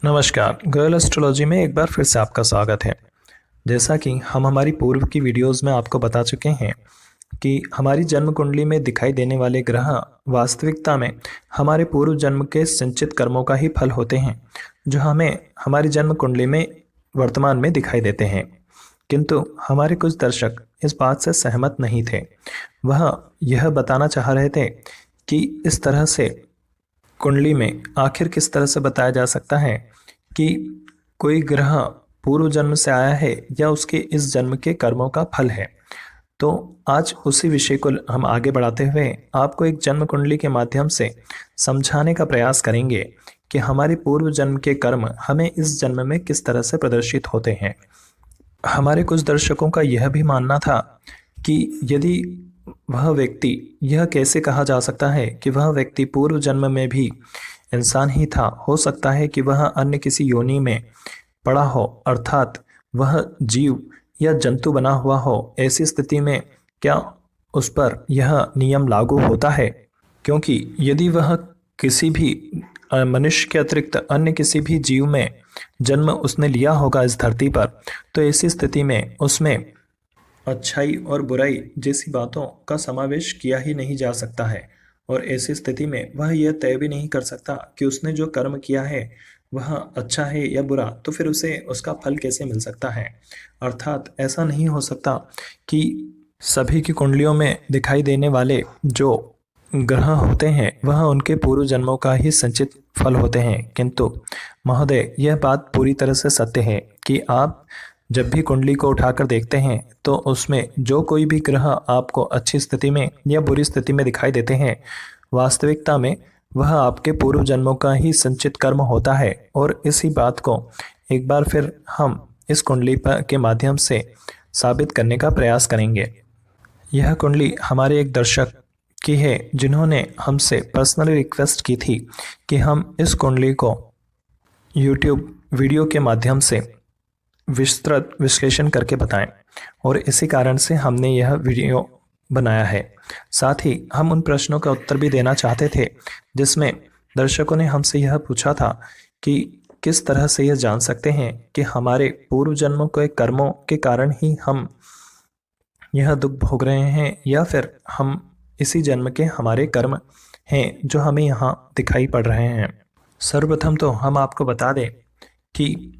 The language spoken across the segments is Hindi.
नमस्कार। गर्ल एस्ट्रोलॉजी में एक बार फिर से आपका स्वागत है। जैसा कि हम हमारी पूर्व की वीडियोस में आपको बता चुके हैं कि हमारी जन्म कुंडली में दिखाई देने वाले ग्रह वास्तविकता में हमारे पूर्व जन्म के संचित कर्मों का ही फल होते हैं, जो हमें हमारी जन्म कुंडली में वर्तमान में दिखाई देते हैं। किंतु हमारे कुछ दर्शक इस बात से सहमत नहीं थे। वह यह बताना चाह रहे थे कि इस तरह से कुंडली में आखिर किस तरह से बताया जा सकता है कि कोई ग्रह पूर्व जन्म से आया है या उसके इस जन्म के कर्मों का फल है। तो आज उसी विषय को हम आगे बढ़ाते हुए आपको एक जन्म कुंडली के माध्यम से समझाने का प्रयास करेंगे कि हमारे पूर्व जन्म के कर्म हमें इस जन्म में किस तरह से प्रदर्शित होते हैं। हमारे कुछ दर्शकों का यह भी मानना था कि यदि वह व्यक्ति, यह कैसे कहा जा सकता है कि वह व्यक्ति पूर्व जन्म में भी इंसान ही था, हो सकता है कि वह अन्य किसी योनि में पड़ा हो, अर्थात वह जीव या जंतु बना हुआ हो। ऐसी स्थिति में क्या उस पर यह नियम लागू होता है? क्योंकि यदि वह किसी भी मनुष्य के अतिरिक्त अन्य किसी भी जीव में जन्म उसने लिया होगा इस धरती पर, तो ऐसी स्थिति में उसमें अच्छाई और बुराई जैसी बातों का समावेश किया ही नहीं जा सकता है। और ऐसी स्थिति में वह यह तय भी नहीं कर सकता कि उसने जो कर्म किया है वह अच्छा है या बुरा, तो फिर उसे उसका फल कैसे मिल सकता है। अर्थात ऐसा नहीं हो सकता कि सभी की कुंडलियों में दिखाई देने वाले जो ग्रह होते हैं वह उनके पूर्व जन्मों का ही संचित फल होते हैं। किंतु महोदय, यह बात पूरी तरह से सत्य है कि आप जब भी कुंडली को उठाकर देखते हैं तो उसमें जो कोई भी ग्रह आपको अच्छी स्थिति में या बुरी स्थिति में दिखाई देते हैं, वास्तविकता में वह आपके पूर्व जन्मों का ही संचित कर्म होता है। और इसी बात को एक बार फिर हम इस कुंडली के माध्यम से साबित करने का प्रयास करेंगे। यह कुंडली हमारे एक दर्शक की है जिन्होंने हमसे पर्सनली रिक्वेस्ट की थी कि हम इस कुंडली को YouTube वीडियो के माध्यम से विस्तृत विश्लेषण करके बताएं, और इसी कारण से हमने यह वीडियो बनाया है। साथ ही हम उन प्रश्नों का उत्तर भी देना चाहते थे जिसमें दर्शकों ने हमसे यह पूछा था कि किस तरह से यह जान सकते हैं कि हमारे पूर्व जन्मों के कर्मों के कारण ही हम यह दुख भोग रहे हैं, या फिर हम इसी जन्म के हमारे कर्म हैं जो हमें यहाँ दिखाई पड़ रहे हैं। सर्वप्रथम तो हम आपको बता दें कि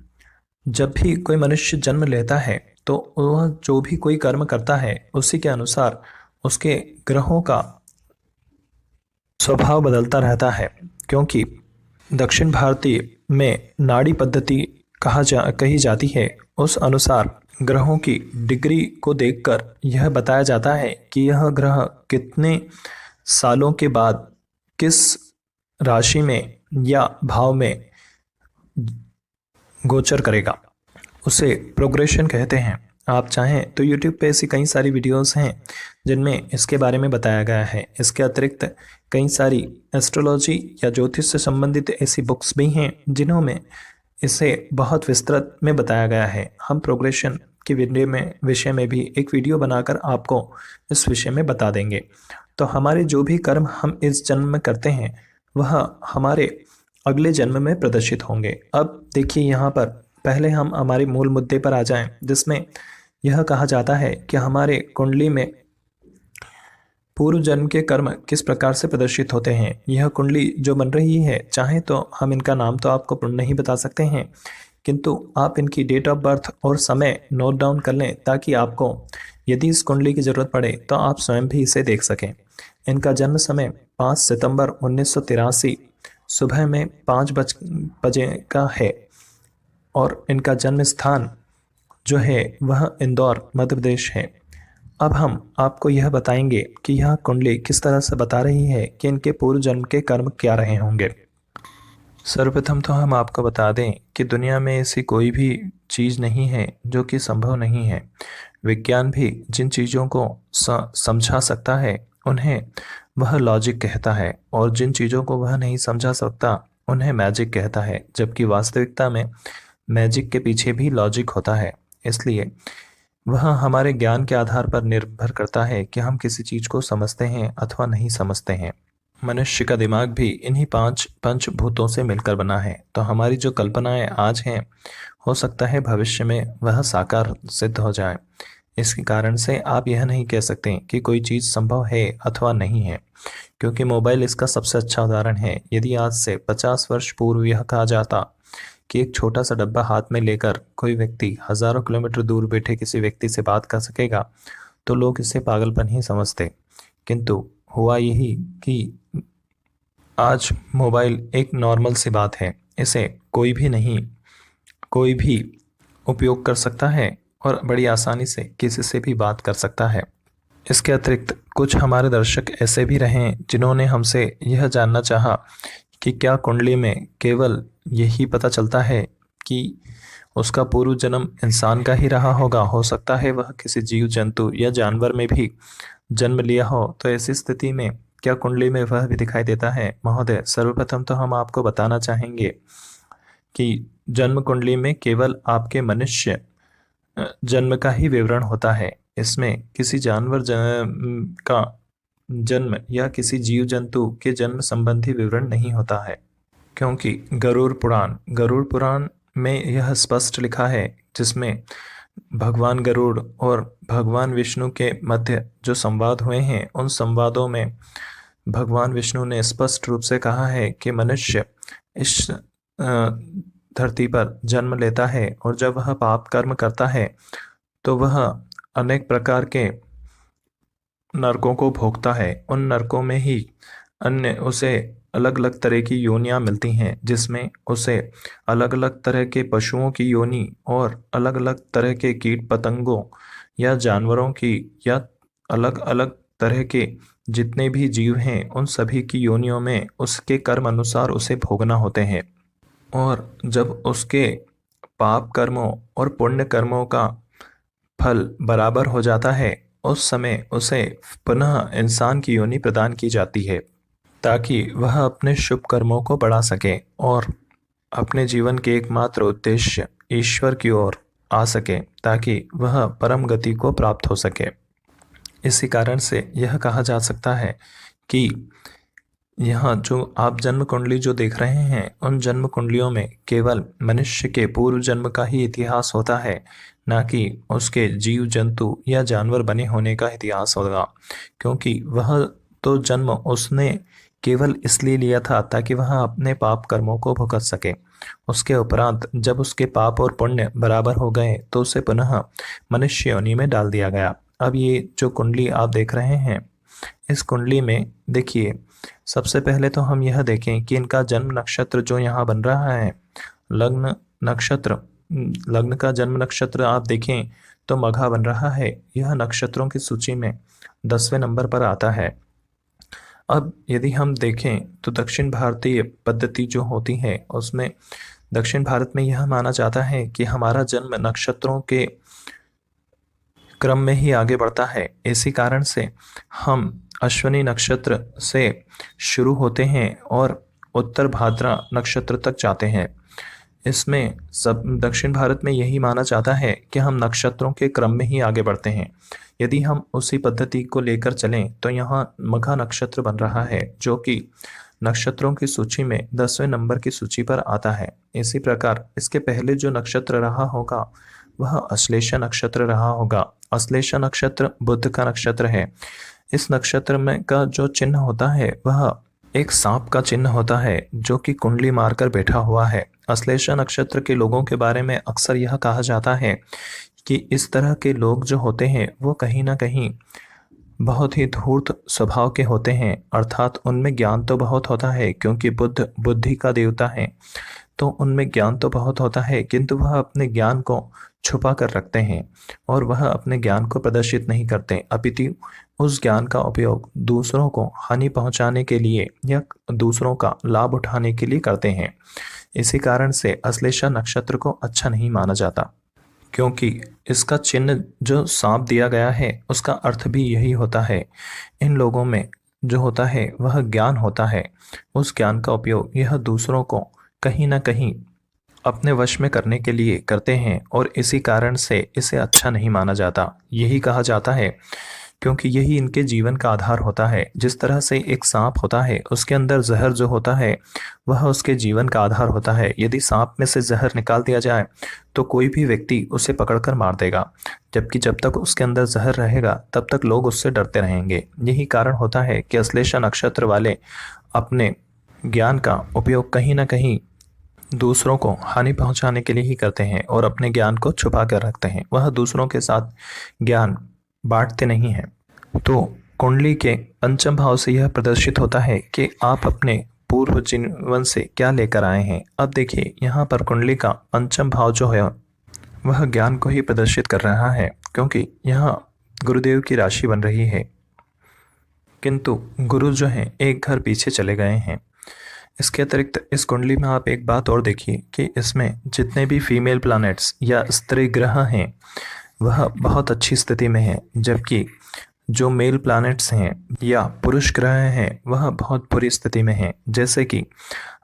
जब भी कोई मनुष्य जन्म लेता है तो वह जो भी कोई कर्म करता है उसी के अनुसार उसके ग्रहों का स्वभाव बदलता रहता है। क्योंकि दक्षिण भारतीय में नाड़ी पद्धति कही जाती है, उस अनुसार ग्रहों की डिग्री को देखकर यह बताया जाता है कि यह ग्रह कितने सालों के बाद किस राशि में या भाव में गोचर करेगा। उसे प्रोग्रेशन कहते हैं। आप चाहें तो YouTube पे ऐसी कई सारी वीडियोस हैं जिनमें इसके बारे में बताया गया है। इसके अतिरिक्त कई सारी एस्ट्रोलॉजी या ज्योतिष से संबंधित ऐसी बुक्स भी हैं जिन्हों में इसे बहुत विस्तृत में बताया गया है। हम प्रोग्रेशन के विषय में भी एक वीडियो बनाकर आपको इस विषय में बता देंगे। तो हमारे जो भी कर्म हम इस जन्म में करते हैं वह हमारे अगले जन्म में प्रदर्शित होंगे। अब देखिए, यहाँ पर पहले हम हमारे मूल मुद्दे पर आ जाएं, जिसमें यह कहा जाता है कि हमारे कुंडली में पूर्व जन्म के कर्म किस प्रकार से प्रदर्शित होते हैं। यह कुंडली जो बन रही है, चाहे तो हम इनका नाम तो आपको नहीं बता सकते हैं, किंतु आप इनकी डेट ऑफ बर्थ और समय नोट डाउन कर लें ताकि आपको यदि इस कुंडली की ज़रूरत पड़े तो आप स्वयं भी इसे देख सकें। इनका जन्म समय 5 सितंबर 1983 सुबह में 5 बजे का है, और इनका जन्म स्थान जो है वह इंदौर, मध्य प्रदेश है। अब हम आपको यह बताएंगे कि यह कुंडली किस तरह से बता रही है कि इनके पूर्व जन्म के कर्म क्या रहे होंगे। सर्वप्रथम तो हम आपको बता दें कि दुनिया में ऐसी कोई भी चीज़ नहीं है जो कि संभव नहीं है। विज्ञान भी जिन चीज़ों को समझा सकता है उन्हें वह लॉजिक कहता है, और जिन चीज़ों को वह नहीं समझा सकता उन्हें मैजिक कहता है। जबकि वास्तविकता में मैजिक के पीछे भी लॉजिक होता है। इसलिए वह हमारे ज्ञान के आधार पर निर्भर करता है कि हम किसी चीज़ को समझते हैं अथवा नहीं समझते हैं। मनुष्य का दिमाग भी इन्हीं 5 पंचभूतों से मिलकर बना है। तो हमारी जो कल्पनाएं आज हैं, हो सकता है भविष्य में वह साकार सिद्ध हो जाए। इसके कारण से आप यह नहीं कह सकते कि कोई चीज़ संभव है अथवा नहीं है, क्योंकि मोबाइल इसका सबसे अच्छा उदाहरण है। यदि आज से 50 वर्ष पूर्व यह कहा जाता कि एक छोटा सा डब्बा हाथ में लेकर कोई व्यक्ति हजारों किलोमीटर दूर बैठे किसी व्यक्ति से बात कर सकेगा, तो लोग इसे पागलपन ही समझते। किंतु हुआ यही कि आज मोबाइल एक नॉर्मल सी बात है। इसे कोई भी उपयोग कर सकता है और बड़ी आसानी से किसी से भी बात कर सकता है। इसके अतिरिक्त कुछ हमारे दर्शक ऐसे भी रहे जिन्होंने हमसे यह जानना चाहा कि क्या कुंडली में केवल यही पता चलता है कि उसका पूर्व जन्म इंसान का ही रहा होगा, हो सकता है वह किसी जीव जंतु या जानवर में भी जन्म लिया हो। तो ऐसी स्थिति में क्या कुंडली में वह भी दिखाई देता है? महोदय, सर्वप्रथम तो हम आपको बताना चाहेंगे कि जन्म कुंडली में केवल आपके मनुष्य जन्म का ही विवरण होता है। इसमें किसी जानवर का जन्म या किसी जीव जंतु के जन्म संबंधी विवरण नहीं होता है, क्योंकि गरुड़ पुराण में यह स्पष्ट लिखा है, जिसमें भगवान गरुड़ और भगवान विष्णु के मध्य जो संवाद हुए हैं, उन संवादों में भगवान विष्णु ने स्पष्ट रूप से कहा है कि मनुष्य इस धरती पर जन्म लेता है और जब वह पाप कर्म करता है तो वह अनेक प्रकार के नरकों को भोगता है। उन नरकों में ही उसे अलग अलग तरह की योनियां मिलती हैं, जिसमें उसे अलग अलग तरह के पशुओं की योनि और अलग अलग तरह के कीट पतंगों या जानवरों की या अलग अलग तरह के जितने भी जीव हैं, उन सभी की योनियों में उसके कर्म अनुसार उसे भोगना होते हैं। और जब उसके पाप कर्मों और पुण्य कर्मों का फल बराबर हो जाता है, उस समय उसे पुनः इंसान की योनि प्रदान की जाती है, ताकि वह अपने शुभ कर्मों को बढ़ा सके और अपने जीवन के एकमात्र उद्देश्य ईश्वर की ओर आ सके, ताकि वह परम गति को प्राप्त हो सके। इसी कारण से यह कहा जा सकता है कि यहाँ जो आप जन्म कुंडली जो देख रहे हैं, उन जन्म कुंडलियों में केवल मनुष्य के पूर्व जन्म का ही इतिहास होता है, ना कि उसके जीव जंतु या जानवर बने होने का इतिहास होगा। क्योंकि वह तो जन्म उसने केवल इसलिए लिया था ताकि वह अपने पाप कर्मों को भुगत सके। उसके उपरांत जब उसके पाप और पुण्य बराबर हो गए तो उसे पुनः मनुष्य योनि में डाल दिया गया। अब ये जो कुंडली आप देख रहे हैं, इस कुंडली में देखिए, सबसे पहले तो हम यह देखें कि इनका जन्म नक्षत्र जो यहाँ बन रहा है, लग्न का जन्म नक्षत्र आप देखें तो मघा बन रहा है। यह नक्षत्रों की सूची में 10वें नंबर पर आता है। अब यदि हम देखें तो दक्षिण भारतीय पद्धति जो होती है, उसमें दक्षिण भारत में यह माना जाता है कि हमारा जन्म नक्षत्रों के क्रम में ही आगे बढ़ता है। इसी कारण से हम अश्विनी नक्षत्र से शुरू होते हैं और उत्तर भाद्रा नक्षत्र तक जाते हैं। इसमें सब दक्षिण भारत में यही माना जाता है कि हम नक्षत्रों के क्रम में ही आगे बढ़ते हैं। यदि हम उसी पद्धति को लेकर चलें तो यहाँ मघा नक्षत्र बन रहा है, जो कि नक्षत्रों की सूची में 10वें नंबर की सूची पर आता है। इसी प्रकार इसके पहले जो नक्षत्र रहा होगा वह अश्लेषा नक्षत्र रहा होगा। अश्लेषा नक्षत्र बुध का नक्षत्र है। इस नक्षत्र में का जो चिन्ह होता है वह एक सांप का चिन्ह होता है, जो कि कुंडली मारकर बैठा हुआ है। अश्लेषा नक्षत्र के लोगों के बारे में अक्सर यह कहा जाता है कि इस तरह के लोग जो होते हैं वो कहीं ना कहीं बहुत ही धूर्त स्वभाव के होते हैं, अर्थात उनमें ज्ञान तो बहुत होता है, क्योंकि बुद्ध बुद्धि का देवता है, तो उनमें ज्ञान तो बहुत होता है, किंतु वह अपने ज्ञान को छुपा कर रखते हैं और वह अपने ज्ञान को प्रदर्शित नहीं करते, अपितु उस ज्ञान का उपयोग दूसरों को हानि पहुंचाने के लिए या दूसरों का लाभ उठाने के लिए करते हैं। इसी कारण से अश्लेषा नक्षत्र को अच्छा नहीं माना जाता, क्योंकि इसका चिन्ह जो सांप दिया गया है उसका अर्थ भी यही होता है। इन लोगों में जो होता है वह ज्ञान होता है, उस ज्ञान का उपयोग यह दूसरों को कहीं ना कहीं अपने वश में करने के लिए करते हैं और इसी कारण से इसे अच्छा नहीं माना जाता। यही कहा जाता है क्योंकि यही इनके जीवन का आधार होता है। जिस तरह से एक सांप होता है, उसके अंदर जहर जो होता है वह उसके जीवन का आधार होता है। यदि सांप में से जहर निकाल दिया जाए तो कोई भी व्यक्ति उसे पकड़कर मार देगा, जबकि जब तक उसके अंदर जहर रहेगा तब तक लोग उससे डरते रहेंगे। यही कारण होता है कि अश्लेषा नक्षत्र वाले अपने ज्ञान का उपयोग कहीं ना कहीं दूसरों को हानि पहुंचाने के लिए ही करते हैं और अपने ज्ञान को छुपा कर रखते हैं। वह दूसरों के साथ ज्ञान बांटते नहीं हैं। तो कुंडली के पंचम भाव से यह प्रदर्शित होता है कि आप अपने पूर्व जीवन से क्या लेकर आए हैं। अब देखिए, यहाँ पर कुंडली का पंचम भाव जो है वह ज्ञान को ही प्रदर्शित कर रहा है, क्योंकि यहाँ गुरुदेव की राशि बन रही है, किंतु गुरु जो हैं एक घर पीछे चले गए हैं। इसके अतिरिक्त इस कुंडली में आप एक बात और देखिए कि इसमें जितने भी फीमेल प्लैनेट्स या स्त्री ग्रह हैं वह बहुत अच्छी स्थिति में हैं, जबकि जो मेल प्लैनेट्स हैं या पुरुष ग्रह हैं वह बहुत बुरी स्थिति में हैं। जैसे कि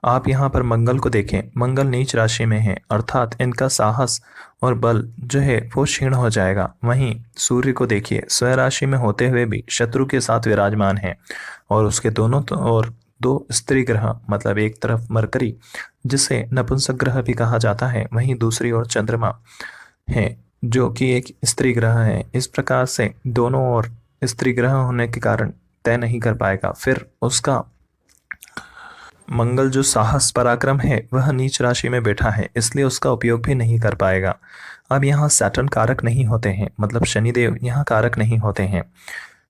आप यहाँ पर मंगल को देखें, मंगल नीच राशि में है, अर्थात इनका साहस और बल जो है वो क्षीण हो जाएगा। वहीं सूर्य को देखिए, स्वयं राशि में होते हुए भी शत्रु के साथ विराजमान है, और उसके दोनों और दो स्त्री ग्रह, मतलब एक तरफ मरकरी जिसे नपुंसक ग्रह भी कहा जाता है, वहीं दूसरी ओर चंद्रमा है जो कि एक स्त्री ग्रह है। इस प्रकार से दोनों ओर स्त्री ग्रह होने के कारण तय नहीं कर पाएगा। फिर उसका मंगल जो साहस पराक्रम है वह नीच राशि में बैठा है, इसलिए उसका उपयोग भी नहीं कर पाएगा। अब यहाँ सैटर्न कारक नहीं होते हैं, मतलब शनिदेव यहाँ कारक नहीं होते हैं।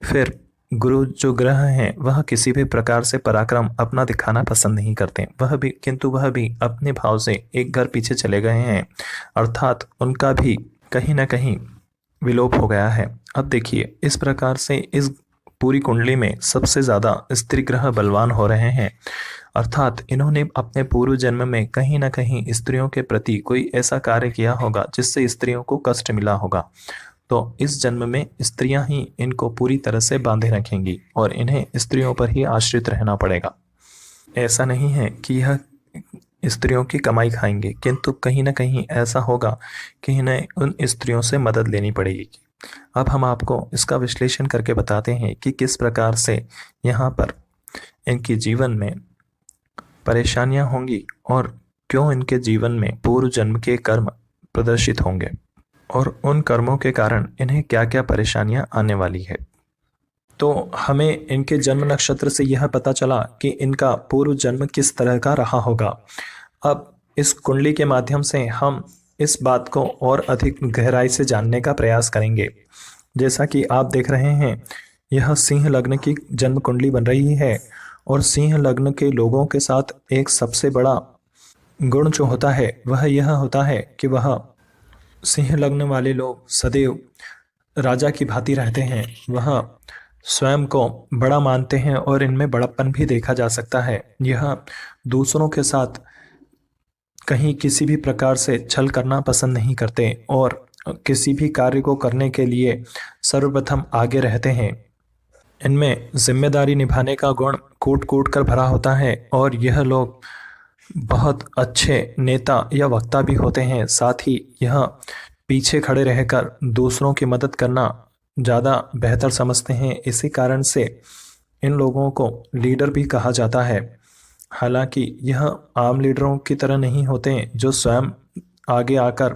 फिर गुरु जो ग्रह हैं वह किसी भी प्रकार से पराक्रम अपना दिखाना पसंद नहीं करते, वह भी अपने भाव से एक घर पीछे चले गए हैं, अर्थात उनका भी कहीं ना कहीं विलोप हो गया है। अब देखिए, इस प्रकार से इस पूरी कुंडली में सबसे ज़्यादा स्त्री ग्रह बलवान हो रहे हैं, अर्थात इन्होंने अपने पूर्व जन्म में कहीं ना कहीं स्त्रियों के प्रति कोई ऐसा कार्य किया होगा जिससे स्त्रियों को कष्ट मिला होगा। तो इस जन्म में स्त्रियां ही इनको पूरी तरह से बांधे रखेंगी और इन्हें स्त्रियों पर ही आश्रित रहना पड़ेगा। ऐसा नहीं है कि यह स्त्रियों की कमाई खाएंगे, किंतु कहीं ना कहीं ऐसा होगा कि इन्हें उन स्त्रियों से मदद लेनी पड़ेगी। अब हम आपको इसका विश्लेषण करके बताते हैं कि किस प्रकार से यहाँ पर इनके जीवन में परेशानियां होंगी और क्यों इनके जीवन में पूर्व जन्म के कर्म प्रदर्शित होंगे और उन कर्मों के कारण इन्हें क्या क्या परेशानियां आने वाली है। तो हमें इनके जन्म नक्षत्र से यह पता चला कि इनका पूर्व जन्म किस तरह का रहा होगा। अब इस कुंडली के माध्यम से हम इस बात को और अधिक गहराई से जानने का प्रयास करेंगे। जैसा कि आप देख रहे हैं, यह सिंह लग्न की जन्म कुंडली बन रही है और सिंह लग्न के लोगों के साथ एक सबसे बड़ा गुण जो होता है वह यह होता है कि वह सिंह लग्न वाले लोग सदैव राजा की भांति रहते हैं। वह स्वयं को बड़ा मानते हैं और इनमें बड़प्पन भी देखा जा सकता है। यह दूसरों के साथ कहीं किसी भी प्रकार से छल करना पसंद नहीं करते और किसी भी कार्य को करने के लिए सर्वप्रथम आगे रहते हैं। इनमें जिम्मेदारी निभाने का गुण कूट कूट कर भरा होता है और यह लोग बहुत अच्छे नेता या वक्ता भी होते हैं। साथ ही यह पीछे खड़े रहकर दूसरों की मदद करना ज़्यादा बेहतर समझते हैं। इसी कारण से इन लोगों को लीडर भी कहा जाता है। हालांकि यह आम लीडरों की तरह नहीं होते जो स्वयं आगे आकर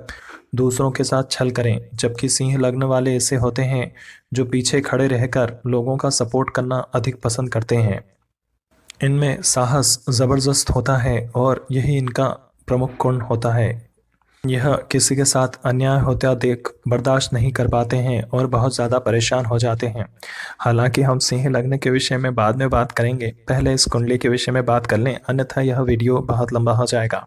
दूसरों के साथ छल करें, जबकि सिंह लग्न वाले ऐसे होते हैं जो पीछे खड़े रहकर लोगों का सपोर्ट करना अधिक पसंद करते हैं। इनमें साहस ज़बरदस्त होता है और यही इनका प्रमुख गुण होता है। यह किसी के साथ अन्याय होता देख बर्दाश्त नहीं कर पाते हैं और बहुत ज़्यादा परेशान हो जाते हैं। हालांकि हम सिंह लग्न के विषय में बाद में बात करेंगे, पहले इस कुंडली के विषय में बात कर लें, अन्यथा यह वीडियो बहुत लंबा हो जाएगा।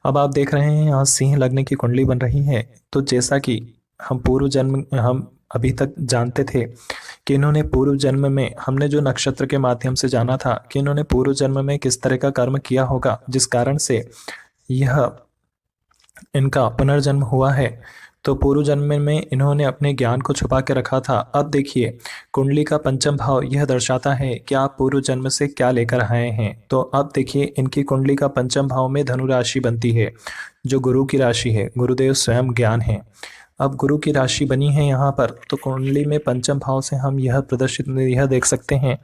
अब आप देख रहे हैं यहाँ सिंह लग्न की कुंडली बन रही है। तो जैसा कि हम अभी तक जानते थे कि इन्होंने पूर्व जन्म में, हमने जो नक्षत्र के माध्यम से जाना था कि इन्होंने पूर्व जन्म में किस तरह का कर्म किया होगा जिस कारण से यह इनका पुनर्जन्म हुआ है। तो पूर्व जन्म में इन्होंने अपने ज्ञान को छुपा के रखा था। अब देखिए, कुंडली का पंचम भाव यह दर्शाता है कि आप पूर्व जन्म से क्या लेकर आए हैं। तो अब देखिए, इनकी कुंडली का पंचम भाव में धनु राशि बनती है जो गुरु की राशि है। गुरुदेव स्वयं ज्ञान है। अब गुरु की राशि बनी है यहाँ पर, तो कुंडली में पंचम भाव से हम यह देख सकते हैं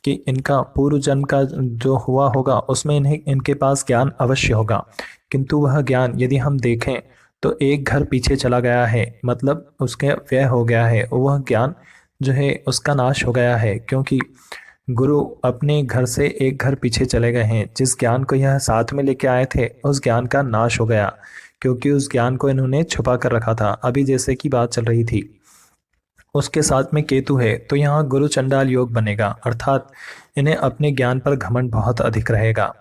कि इनका पूर्व जन्म का जो हुआ होगा उसमें इनके पास ज्ञान अवश्य होगा, किंतु वह ज्ञान यदि हम देखें तो एक घर पीछे चला गया है, मतलब उसके व्यय हो गया है, वह ज्ञान जो है उसका नाश हो गया है, क्योंकि गुरु अपने घर से एक घर पीछे चले गए हैं। जिस ज्ञान को यह साथ में लेके आए थे उस ज्ञान का नाश हो गया, क्योंकि उस ज्ञान को इन्होंने छुपा कर रखा था। अभी जैसे कि बात चल रही थी, उसके साथ में केतु है, तो यहाँ गुरु चंडाल योग बनेगा, अर्थात इन्हें अपने ज्ञान पर घमंड बहुत अधिक रहेगा।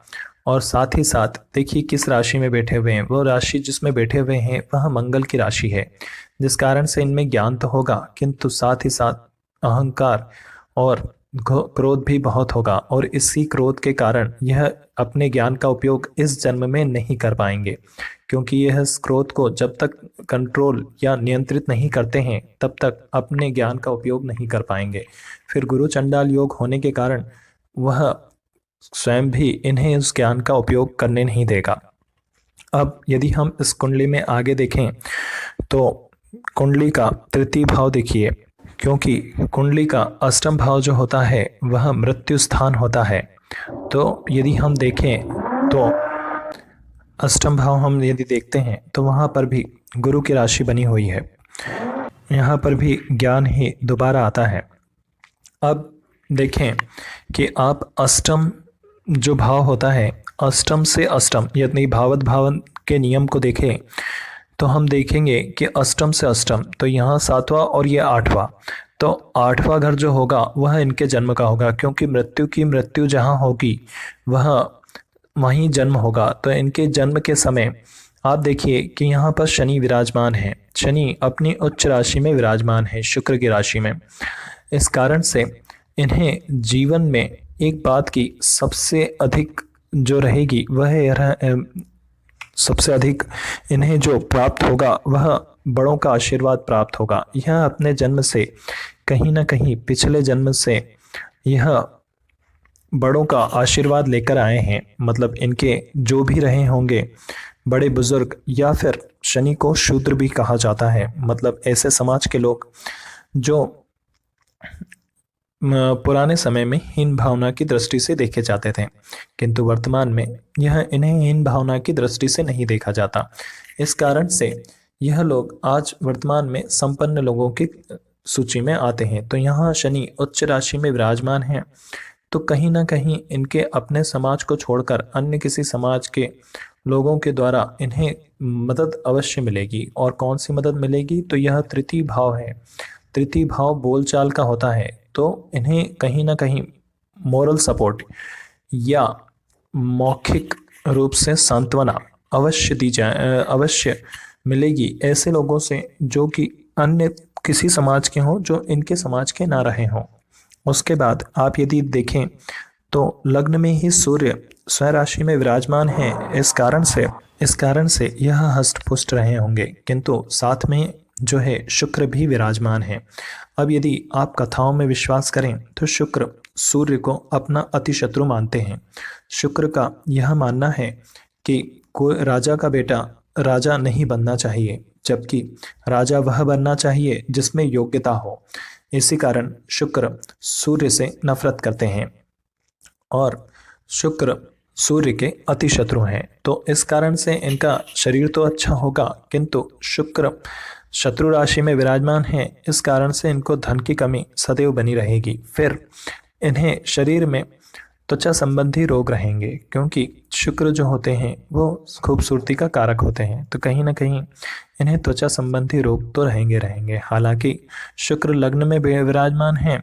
और साथ ही साथ देखिए किस राशि में बैठे हुए हैं, वो राशि जिसमें बैठे हुए हैं वह मंगल की राशि है, जिस कारण से इनमें ज्ञान तो होगा, किंतु साथ ही साथ अहंकार और क्रोध भी बहुत होगा, और इसी क्रोध के कारण यह अपने ज्ञान का उपयोग इस जन्म में नहीं कर पाएंगे, क्योंकि यह इस क्रोध को जब तक कंट्रोल या नियंत्रित नहीं करते हैं तब तक अपने ज्ञान का उपयोग नहीं कर पाएंगे। फिर गुरु चंडाल योग होने के कारण वह स्वयं भी इन्हें उस ज्ञान का उपयोग करने नहीं देगा। अब यदि हम इस कुंडली में आगे देखें तो कुंडली का तृतीय भाव देखिए, क्योंकि कुंडली का अष्टम भाव जो होता है वह मृत्यु स्थान होता है। तो यदि हम देखें तो अष्टम भाव हम यदि देखते हैं तो वहाँ पर भी गुरु की राशि बनी हुई है, यहाँ पर भी ज्ञान ही दोबारा आता है। अब देखें कि आप अष्टम जो भाव होता है, अष्टम से अष्टम यदि भावत भावन के नियम को देखें तो हम देखेंगे कि अष्टम से अष्टम, तो यहाँ सातवां और ये आठवां, तो आठवां घर जो होगा वह इनके जन्म का होगा, क्योंकि मृत्यु जहाँ होगी वह वहीं जन्म होगा। तो इनके जन्म के समय आप देखिए कि यहाँ पर शनि विराजमान है, शनि अपनी उच्च राशि में विराजमान है, शुक्र की राशि में। इस कारण से इन्हें जीवन में एक बात की सबसे अधिक जो रहेगी वह सबसे अधिक इन्हें जो प्राप्त होगा वह बड़ों का आशीर्वाद प्राप्त होगा। यह अपने जन्म से कहीं ना कहीं पिछले जन्म से यह बड़ों का आशीर्वाद लेकर आए हैं, मतलब इनके जो भी रहे होंगे बड़े बुजुर्ग, या फिर शनि को शूद्र भी कहा जाता है, मतलब ऐसे समाज के लोग जो पुराने समय में हीन भावना की दृष्टि से देखे जाते थे, किंतु वर्तमान में यह इन्हें हीन भावना की दृष्टि से नहीं देखा जाता। इस कारण से यह लोग आज वर्तमान में संपन्न लोगों की सूची में आते हैं। तो यहाँ शनि उच्च राशि में विराजमान है, तो कहीं ना कहीं इनके अपने समाज को छोड़कर अन्य किसी समाज के लोगों के द्वारा इन्हें मदद अवश्य मिलेगी। और कौन सी मदद मिलेगी, तो यह तृतीय भाव है। तृतीय भाव बोलचाल का होता है, तो इन्हें कहीं ना कहीं मोरल सपोर्ट या मौखिक रूप से सांत्वना अवश्य मिलेगी ऐसे लोगों से जो कि अन्य किसी समाज के हों, जो इनके समाज के ना रहे हों। उसके बाद आप यदि देखें तो लग्न में ही सूर्य स्वराशि में विराजमान है, इस कारण से यह हष्ट पुष्ट रहे होंगे, किंतु साथ में जो है शुक्र भी विराजमान है। अब यदि आप कथाओं में विश्वास करें तो शुक्र सूर्य को अपना अति शत्रु मानते हैं। शुक्र का यह मानना है कि कोई राजा का बेटा राजा नहीं बनना चाहिए, जबकि राजा वह बनना चाहिए जिसमें योग्यता हो। इसी कारण शुक्र सूर्य से नफरत करते हैं और शुक्र सूर्य के अति शत्रु हैं। तो इस कारण से इनका शरीर तो अच्छा होगा, किंतु शुक्र शत्रु राशि में विराजमान है, इस कारण से इनको धन की कमी सदैव बनी रहेगी। फिर इन्हें शरीर में त्वचा संबंधी रोग रहेंगे, क्योंकि शुक्र जो होते हैं वो खूबसूरती का कारक होते हैं, तो कहीं ना कहीं इन्हें त्वचा संबंधी रोग तो रहेंगे। हालांकि शुक्र लग्न में विराजमान है,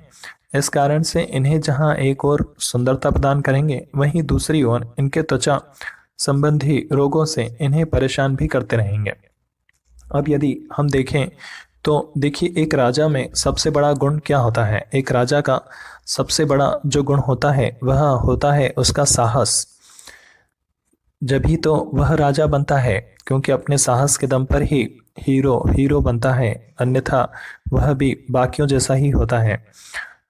इस कारण से इन्हें जहां एक और सुंदरता प्रदान करेंगे, वहीं दूसरी ओर इनके त्वचा संबंधी रोगों से इन्हें परेशान भी करते रहेंगे। अब यदि हम देखें तो देखिए एक राजा में सबसे बड़ा गुण क्या होता है। एक राजा का सबसे बड़ा जो गुण होता है वह होता है उसका साहस। जब ही तो वह राजा बनता है, क्योंकि अपने साहस के दम पर ही हीरो बनता है, अन्यथा वह भी बाकियों जैसा ही होता है।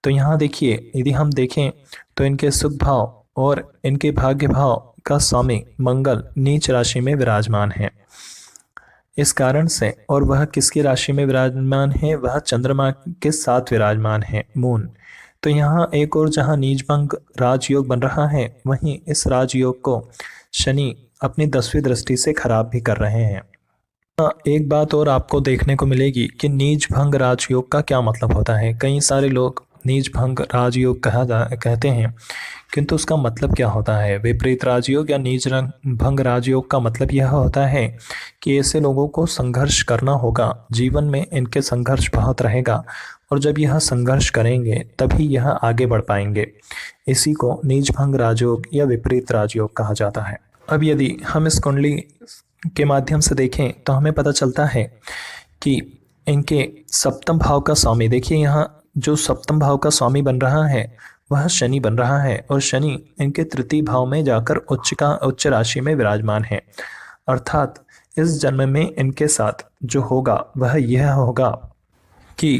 तो यहाँ देखिए यदि हम देखें तो इनके सुख भाव और इनके भाग्य भाव का स्वामी मंगल नीच राशि में विराजमान है। इस कारण से, और वह किसकी राशि में विराजमान है, वह चंद्रमा के साथ विराजमान है, मून। तो यहाँ एक और जहाँ नीच भंग राजयोग बन रहा है, वहीं इस राजयोग को शनि अपनी 10वीं दृष्टि से खराब भी कर रहे हैं। एक बात और आपको देखने को मिलेगी कि नीच भंग राजयोग का क्या मतलब होता है। कई सारे लोग नीच भंग राजयोग कहते हैं, किंतु उसका मतलब क्या होता है। विपरीत राजयोग या भंग राजयोग का मतलब यह होता है कि ऐसे लोगों को संघर्ष करना होगा, जीवन में इनके संघर्ष बहुत रहेगा, और जब यह संघर्ष करेंगे तभी यह आगे बढ़ पाएंगे। इसी को नीच भंग राजयोग या विपरीत राजयोग कहा जाता है। अब यदि हम इस कुंडली के माध्यम से देखें तो हमें पता चलता है कि इनके सप्तम भाव का स्वामी, देखिए यहाँ जो सप्तम भाव का स्वामी बन रहा है वह शनि बन रहा है, और शनि इनके तृतीय भाव में जाकर उच्च राशि में विराजमान है। अर्थात इस जन्म में इनके साथ जो होगा वह यह होगा कि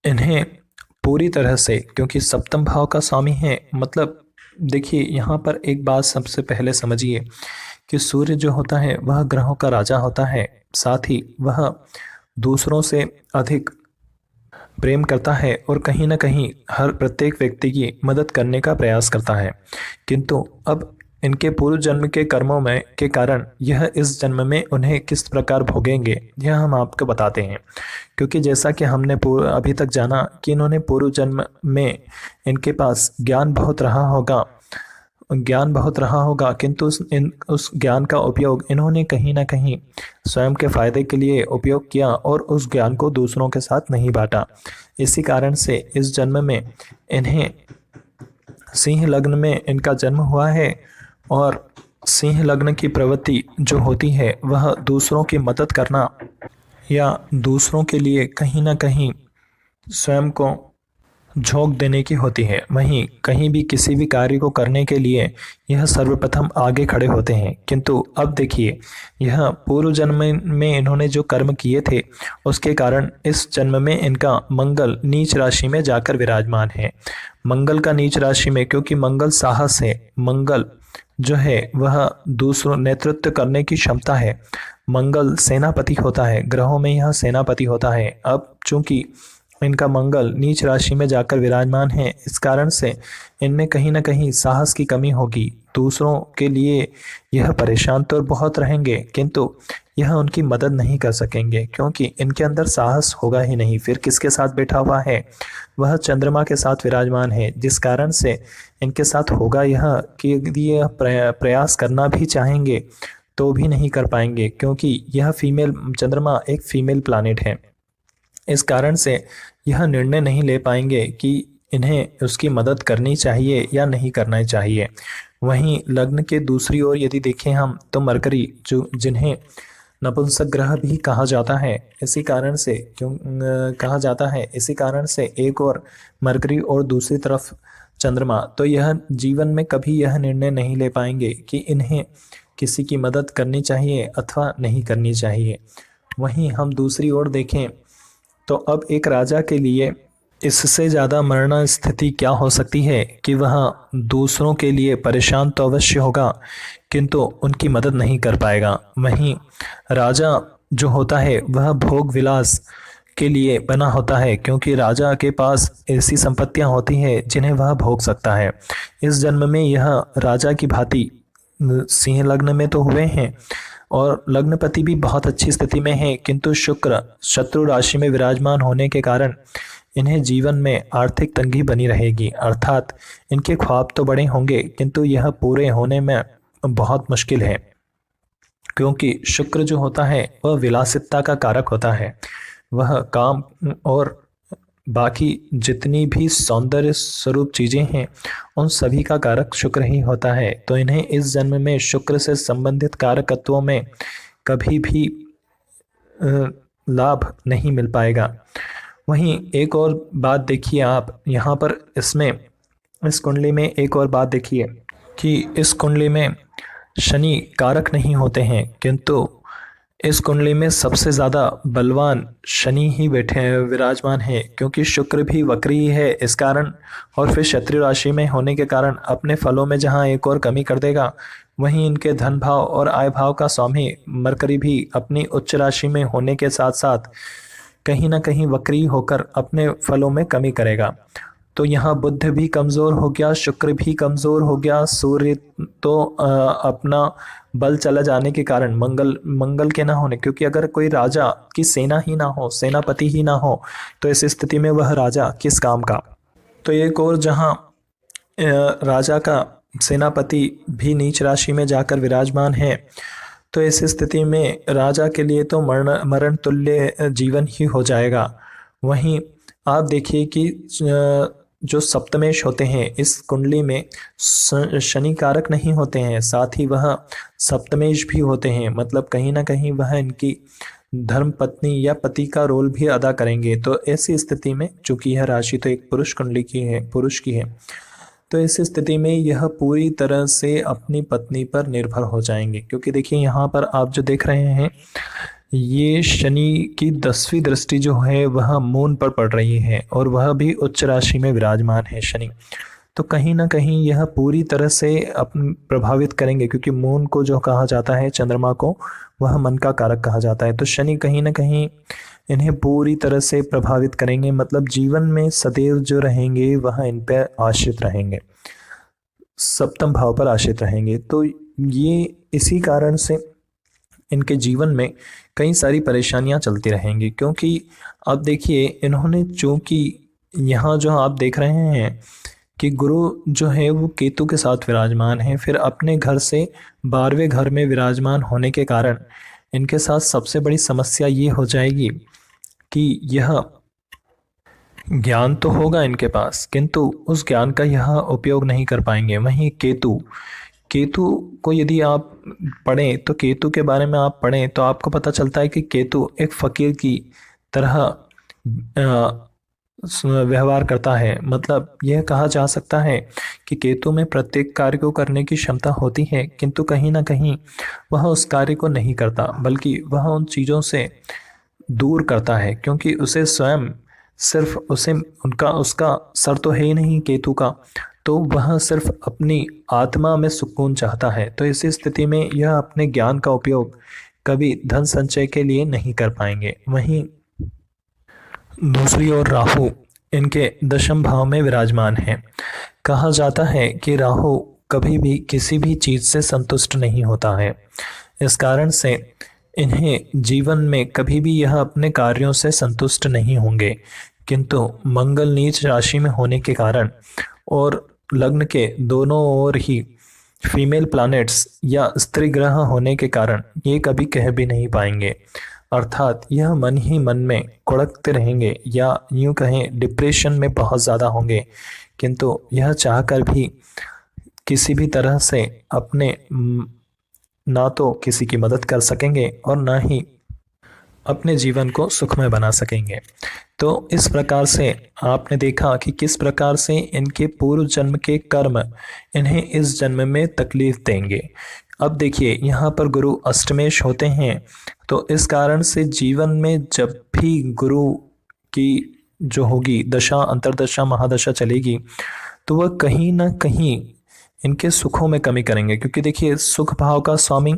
इन्हें पूरी तरह से, क्योंकि सप्तम भाव का स्वामी है, मतलब देखिए यहाँ पर एक बात सबसे पहले समझिए कि सूर्य जो होता है वह ग्रहों का राजा होता है, साथ ही वह दूसरों से अधिक प्रेम करता है और कहीं ना कहीं हर प्रत्येक व्यक्ति की मदद करने का प्रयास करता है। किंतु अब इनके पूर्व जन्म के कर्मों में के कारण यह इस जन्म में उन्हें किस प्रकार भोगेंगे यह हम आपको बताते हैं। क्योंकि जैसा कि हमने अभी तक जाना कि इन्होंने पूर्व जन्म में इनके पास ज्ञान बहुत रहा होगा, किंतु उस ज्ञान का उपयोग इन्होंने कहीं ना कहीं स्वयं के फायदे के लिए उपयोग किया और उस ज्ञान को दूसरों के साथ नहीं बांटा। इसी कारण से इस जन्म में इन्हें सिंह लग्न में इनका जन्म हुआ है, और सिंह लग्न की प्रवृत्ति जो होती है वह दूसरों की मदद करना या दूसरों के लिए कहीं ना कहीं स्वयं को झोंक देने की होती है। वहीं कहीं भी किसी भी कार्य को करने के लिए यह सर्वप्रथम आगे खड़े होते हैं। किंतु अब देखिए, यह पूर्व जन्म में इन्होंने जो कर्म किए थे उसके कारण इस जन्म में इनका मंगल नीच राशि में जाकर विराजमान है। मंगल का नीच राशि में, क्योंकि मंगल साहस है, मंगल जो है वह दूसरों नेतृत्व करने की क्षमता है, मंगल सेनापति होता है, ग्रहों में यह सेनापति होता है। अब चूंकि इनका मंगल नीच राशि में जाकर विराजमान है, इस कारण से इनमें कहीं ना कहीं साहस की कमी होगी। दूसरों के लिए यह परेशान तो बहुत रहेंगे, किंतु यह उनकी मदद नहीं कर सकेंगे, क्योंकि इनके अंदर साहस होगा ही नहीं। फिर किसके साथ बैठा हुआ है, वह चंद्रमा के साथ विराजमान है, जिस कारण से इनके साथ होगा यह कि यदि यह प्रयास करना भी चाहेंगे तो भी नहीं कर पाएंगे, क्योंकि यह चंद्रमा एक फीमेल प्लानिट है। इस कारण से यह निर्णय नहीं ले पाएंगे कि इन्हें उसकी मदद करनी चाहिए या नहीं करना चाहिए। वहीं लग्न के दूसरी ओर यदि देखें हम तो मरकरी, जो जिन्हें नपुंसक ग्रह भी कहा जाता है, इसी कारण से कहा जाता है, इसी कारण से एक और मरकरी और दूसरी तरफ चंद्रमा, तो यह जीवन में कभी यह निर्णय नहीं ले पाएंगे कि इन्हें किसी की मदद करनी चाहिए अथवा नहीं करनी चाहिए। वहीं हम दूसरी ओर देखें तो अब एक राजा के लिए इससे ज़्यादा मरना स्थिति क्या हो सकती है कि वह दूसरों के लिए परेशान तो अवश्य होगा, किंतु उनकी मदद नहीं कर पाएगा। वहीं राजा जो होता है वह भोग विलास के लिए बना होता है, क्योंकि राजा के पास ऐसी संपत्तियां होती हैं जिन्हें वह भोग सकता है। इस जन्म में यह राजा की भांति सिंह लग्न में तो हुए हैं और लग्नपति भी बहुत अच्छी स्थिति में है, किंतु शुक्र शत्रु राशि में विराजमान होने के कारण इन्हें जीवन में आर्थिक तंगी बनी रहेगी। अर्थात इनके ख्वाब तो बड़े होंगे, किंतु यह पूरे होने में बहुत मुश्किल है, क्योंकि शुक्र जो होता है वह विलासिता का कारक होता है। वह काम और बाकी जितनी भी सौंदर्य स्वरूप चीज़ें हैं उन सभी का कारक शुक्र ही होता है। तो इन्हें इस जन्म में शुक्र से संबंधित कारकत्वों में कभी भी लाभ नहीं मिल पाएगा। वहीं एक और बात देखिए आप यहाँ पर, इस कुंडली में एक और बात देखिए कि इस कुंडली में शनि कारक नहीं होते हैं, किंतु इस कुंडली में सबसे ज़्यादा बलवान शनि ही बैठे हैं, विराजमान है, क्योंकि शुक्र भी वक्री है इस कारण, और फिर क्षत्रिय राशि में होने के कारण अपने फलों में जहाँ एक और कमी कर देगा, वहीं इनके धन भाव और आय भाव का स्वामी मरकरी भी अपनी उच्च राशि में होने के साथ साथ कहीं ना कहीं वक्री होकर अपने फलों में कमी करेगा। तो यहाँ बुध भी कमज़ोर हो गया, शुक्र भी कमज़ोर हो गया, सूर्य तो अपना बल चला जाने के कारण, मंगल के ना होने, क्योंकि अगर कोई राजा की सेना ही ना हो, सेनापति ही ना हो, तो इस स्थिति में वह राजा किस काम का। तो एक और जहाँ राजा का सेनापति भी नीच राशि में जाकर विराजमान है, तो इस स्थिति में राजा के लिए तो मरण तुल्य जीवन ही हो जाएगा। वहीं आप देखिए कि जो सप्तमेश होते हैं इस कुंडली में शनि कारक नहीं होते हैं, साथ ही वह सप्तमेश भी होते हैं, मतलब कहीं ना कहीं वह इनकी धर्म पत्नी या पति का रोल भी अदा करेंगे। तो ऐसी स्थिति में, चूंकि यह राशि तो एक पुरुष कुंडली की है, पुरुष की है, तो इस स्थिति में यह पूरी तरह से अपनी पत्नी पर निर्भर हो जाएंगे। क्योंकि देखिए यहाँ पर आप जो देख रहे हैं, ये शनि की 10वीं दृष्टि जो है वह मून पर पड़ रही है, और वह भी उच्च राशि में विराजमान है शनि। तो कहीं ना कहीं यह पूरी तरह से प्रभावित करेंगे, क्योंकि मून को जो कहा जाता है, चंद्रमा को, वह मन का कारक कहा जाता है। तो शनि कहीं ना कहीं इन्हें पूरी तरह से प्रभावित करेंगे, मतलब जीवन में सदैव जो रहेंगे वह इन पर आश्रित रहेंगे, सप्तम भाव पर आश्रित रहेंगे। तो ये इसी कारण से इनके जीवन में कई सारी परेशानियां चलती रहेंगी। क्योंकि अब देखिए, इन्होंने चूंकि यहाँ जो आप देख रहे हैं कि गुरु जो है वो केतु के साथ विराजमान है, फिर अपने घर से 12वें घर में विराजमान होने के कारण इनके साथ सबसे बड़ी समस्या ये हो जाएगी कि यह ज्ञान तो होगा इनके पास, किंतु उस ज्ञान का यह उपयोग नहीं कर पाएंगे। वहीं केतु केतु को यदि आप पढ़ें, तो केतु के बारे में आप पढ़ें तो आपको पता चलता है कि केतु एक फकीर की तरह व्यवहार करता है। मतलब यह कहा जा सकता है कि केतु में प्रत्येक कार्य को करने की क्षमता होती है, किंतु कहीं ना कहीं वह उस कार्य को नहीं करता, बल्कि वह उन चीज़ों से दूर करता है, क्योंकि उसे स्वयं सिर्फ उसे उनका उसका सर तो है ही नहीं केतु का, तो वह सिर्फ अपनी आत्मा में सुकून चाहता है। तो इसी स्थिति में यह अपने ज्ञान का उपयोग कभी धन संचय के लिए नहीं कर पाएंगे। वहीं दूसरी ओर राहु इनके दशम भाव में विराजमान है। कहा जाता है कि राहु कभी भी किसी भी चीज़ से संतुष्ट नहीं होता है, इस कारण से इन्हें जीवन में कभी भी यह अपने कार्यों से संतुष्ट नहीं होंगे। किंतु मंगल नीच राशि में होने के कारण और लग्न के दोनों ओर ही फीमेल प्लैनेट्स या स्त्री ग्रह होने के कारण ये कभी कह भी नहीं पाएंगे, अर्थात यह मन ही मन में कुढ़कते रहेंगे, या यूं कहें डिप्रेशन में बहुत ज़्यादा होंगे। किंतु यह चाहकर भी किसी भी तरह से अपने ना तो किसी की मदद कर सकेंगे और ना ही अपने जीवन को सुखमय बना सकेंगे। तो इस प्रकार से आपने देखा कि किस प्रकार से इनके पूर्व जन्म के कर्म इन्हें इस जन्म में तकलीफ देंगे। अब देखिए, यहाँ पर गुरु अष्टमेश होते हैं, तो इस कारण से जीवन में जब भी गुरु की जो होगी दशा, अंतरदशा, महादशा चलेगी, तो वह कहीं ना कहीं इनके सुखों में कमी करेंगे। क्योंकि देखिए, सुख भाव का स्वामी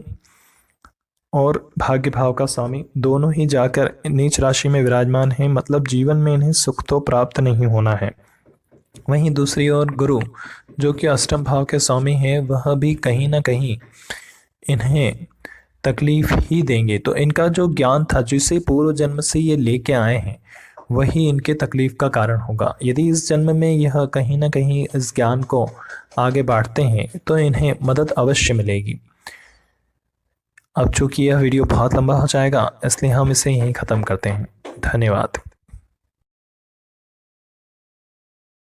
और भाग्य भाव का स्वामी दोनों ही जाकर नीच राशि में विराजमान हैं, मतलब जीवन में इन्हें सुख तो प्राप्त नहीं होना है। वहीं दूसरी ओर गुरु जो कि अष्टम भाव के स्वामी हैं, वह भी कहीं ना कहीं इन्हें तकलीफ ही देंगे। तो इनका जो ज्ञान था, जिसे पूर्व जन्म से ये लेके आए हैं, वही इनके तकलीफ का कारण होगा। यदि इस जन्म में यह कहीं ना कहीं इस ज्ञान को आगे बांटते हैं, तो इन्हें मदद अवश्य मिलेगी। अब चूंकि यह वीडियो बहुत लंबा हो जाएगा, इसलिए हम इसे यहीं ख़त्म करते हैं। धन्यवाद।